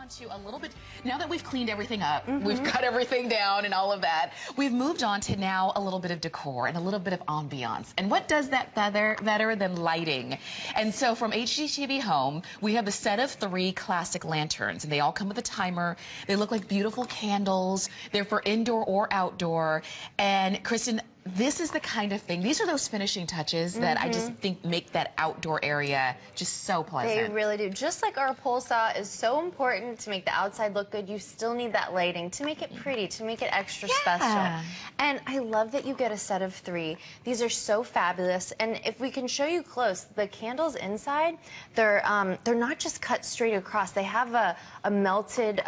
on to a little bit, now that we've cleaned everything up, we've got everything down and all of that, we've moved on to now a little bit of decor and a little bit of ambiance. And what does that better than lighting? And so from HGTV Home, we have a set of 3 classic lanterns, and they all come with a timer. They look like beautiful candles. They're for indoor or outdoor. And Kristen, this is the kind of thing, these are those finishing touches that I just think make that outdoor area just so pleasant. They really do. Just like our pole saw is so important to make the outside look good, you still need that lighting to make it pretty, to make it extra special. And I love that you get a set of 3. These are so fabulous. And if we can show you close, the candles inside, they're not just cut straight across. They have a melted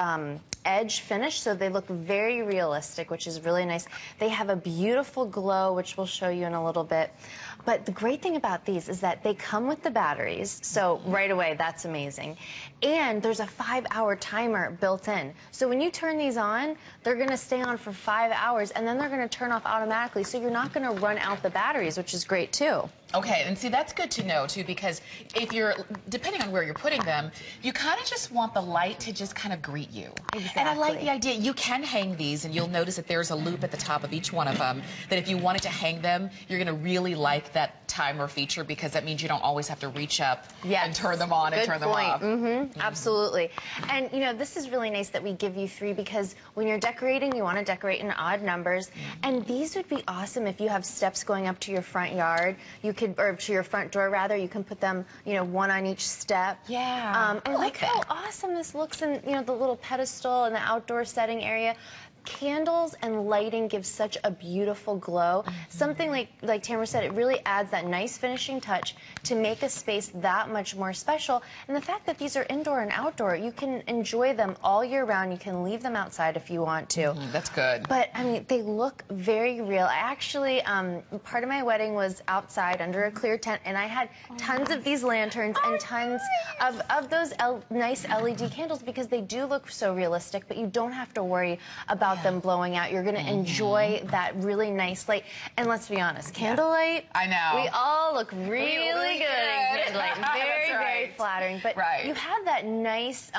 edge finish, so they look very realistic, which is really nice. They have a beautiful glow, which we'll show you in a little bit. But the great thing about these is that they come with the batteries, so right away, that's amazing. And there's a 5-hour timer built in. So when you turn these on, they're gonna stay on for 5 hours, and then they're gonna turn off automatically, so you're not gonna run out the batteries, which is great too. Okay, and see, that's good to know too, because if you're, depending on where you're putting them, you kind of just want the light to just kind of greet you. Exactly. And I like the idea. You can hang these, and you'll notice that there's a loop at the top of each one of them, that if you wanted to hang them, you're going to really like that timer feature, because that means you don't always have to reach up and turn them on and turn them off. Absolutely. And, you know, this is really nice that we give you 3, because when you're decorating, you want to decorate in odd numbers. And these would be awesome if you have steps going up to your front yard. You could, or to your front door rather, you can put them, you know, 1 on each step. Yeah. I like how awesome this looks in, you know, the little pedestal in the outdoor setting area. Candles and lighting give such a beautiful glow. Something like Tamara said, it really adds that nice finishing touch to make a space that much more special. And the fact that these are indoor and outdoor, you can enjoy them all year round. You can leave them outside if you want to. That's good. But I mean, they look very real. I actually, part of my wedding was outside under a clear tent, and I had tons of these lanterns and tons of those nice LED candles, because they do look so realistic, but you don't have to worry about them blowing out. You're going to enjoy that really nice light. And let's be honest, candlelight, I know. we all look really good in candlelight. Very, very flattering. But you have that nice,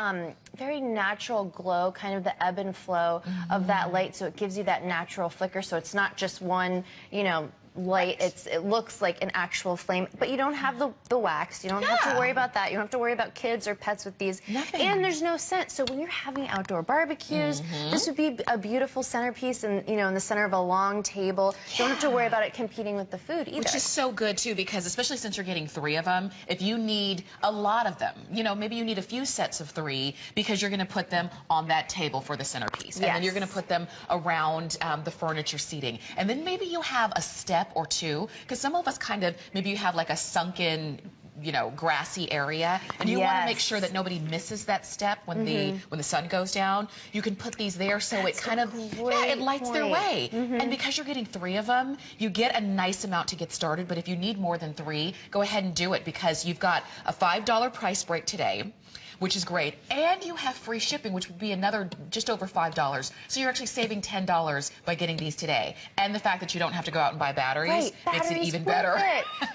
very natural glow, kind of the ebb and flow of that light, so it gives you that natural flicker, so it's not just one, you know, light. It looks like an actual flame, but you don't have the wax. You don't have to worry about that. You don't have to worry about kids or pets with these. And there's no scent. So when you're having outdoor barbecues, this would be a beautiful centerpiece, and you know, in the center of a long table. You don't have to worry about it competing with the food either. Which is so good too, because especially since you're getting 3 of them, if you need a lot of them, you know, maybe you need a few sets of 3, because you're going to put them on that table for the centerpiece, and then you're going to put them around the furniture seating, and then maybe you have a step or 2, because some of us kind of, maybe you have like a sunken, you know, grassy area, and you want to make sure that nobody misses that step when the sun goes down. You can put these there, so it kind of it lights their way. And because you're getting 3 of them, you get a nice amount to get started. But if you need more than 3, go ahead and do it, because you've got a $5 price break today, which is great, and you have free shipping, which would be another just over $5. So you're actually saving $10 by getting these today. And the fact that you don't have to go out and buy batteries makes it even better.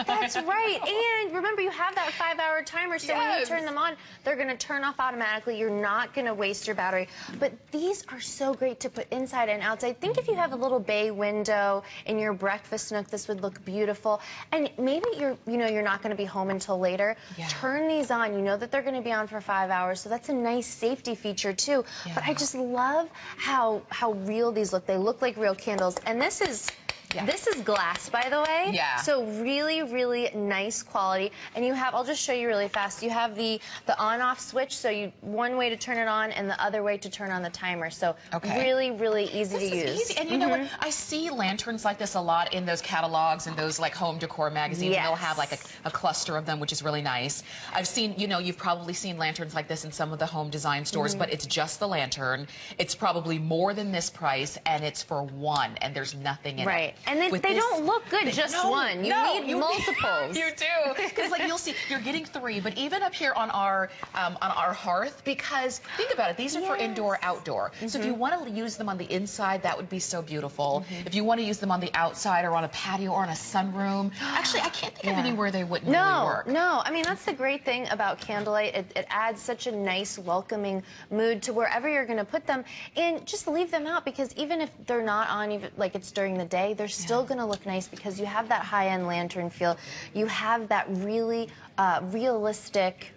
That's right. And remember, you have that 5-hour timer, so when you turn them on, they're going to turn off automatically. You're not going to waste your battery. But these are so great to put inside and outside. Think if you have a little bay window in your breakfast nook, this would look beautiful. And maybe you're not going to be home until later. Turn these on. You know that they're going to be on for 5 hours, so that's a nice safety feature too. But I just love how real these look. They look like real candles, and this is glass, by the way. So really, really nice quality. And you have, I'll just show you really fast. You have the on-off switch, so one way to turn it on and the other way to turn on the timer. So really, really easy to use. Easy. And you know what? I see lanterns like this a lot in those catalogs and those like home decor magazines. And they'll have like a cluster of them, which is really nice. I've seen, you know, you've probably seen lanterns like this in some of the home design stores, but it's just the lantern. It's probably more than this price, and it's for 1, and there's nothing in it. And they don't look good just one. You need multiples. You do, because like you'll see, you're getting 3, but even up here on our hearth, because think about it, these are for indoor, outdoor. So if you want to use them on the inside, that would be so beautiful. If you want to use them on the outside or on a patio or on a sunroom, actually, I can't think of anywhere they wouldn't really work. No, I mean, that's the great thing about candlelight. It adds such a nice, welcoming mood to wherever you're going to put them. And just leave them out, because even if they're not on, even like it's during the day, they're still going to look nice, because you have that high-end lantern feel. You have that really realistic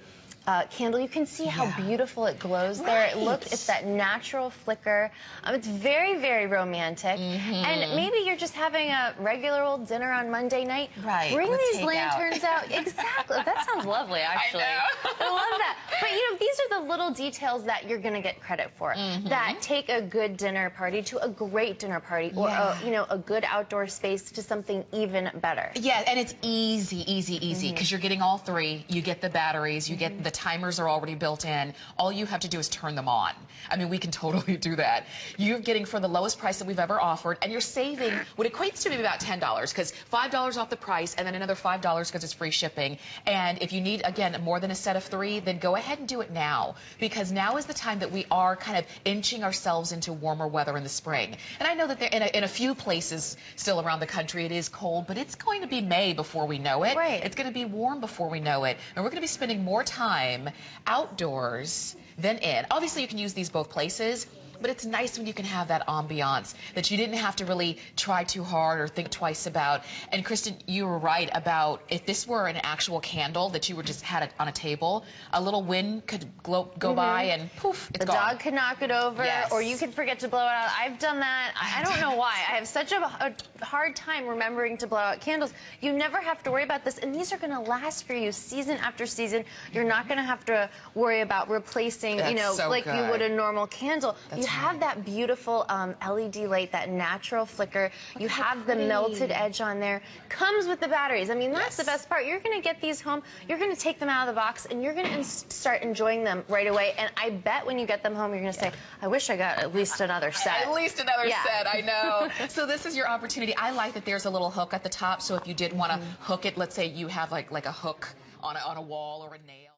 candle. You can see how beautiful it glows there. It's that natural flicker. It's very, very romantic. And maybe you're just having a regular old dinner on Monday night. Bring these lanterns out. Exactly. That sounds lovely, actually. I love that. But you know, these are the little details that you're going to get credit for, that take a good dinner party to a great dinner party, or a good outdoor space to something even better. Yeah, and it's easy, because you're getting all 3. You get the batteries, you get the timers are already built in. All you have to do is turn them on. I mean, we can totally do that. You're getting for the lowest price that we've ever offered, and you're saving what equates to maybe about $10, because $5 off the price and then another $5 because it's free shipping. And if you need, again, more than a set of 3, then go ahead and do it now, because now is the time that we are kind of inching ourselves into warmer weather in the spring. And I know that in a few places still around the country it is cold, but it's going to be May before we know it. It's going to be warm before we know it, and we're going to be spending more time outdoors than in. Obviously, you can use these both places, but it's nice when you can have that ambiance that you didn't have to really try too hard or think twice about. And Kristen, you were right about if this were an actual candle that you were just had it on a table, a little wind could go by and poof, it's gone. The dog could knock it over, or you could forget to blow it out. I've done that. I don't know why. I have such a hard time remembering to blow out candles. You never have to worry about this, and these are going to last for you season after season. You're not going to have to worry about replacing, like you would a normal candle. You have that beautiful LED light, that natural flicker. You have the melted edge on there. Comes with the batteries. I mean, that's the best part. You're going to get these home. You're going to take them out of the box, and you're going to start enjoying them right away. And I bet when you get them home, you're going to say, I wish I got at least another set. At least another set, I know. So this is your opportunity. I like that there's a little hook at the top, so if you did want to hook it, let's say you have like a hook on a wall or a nail.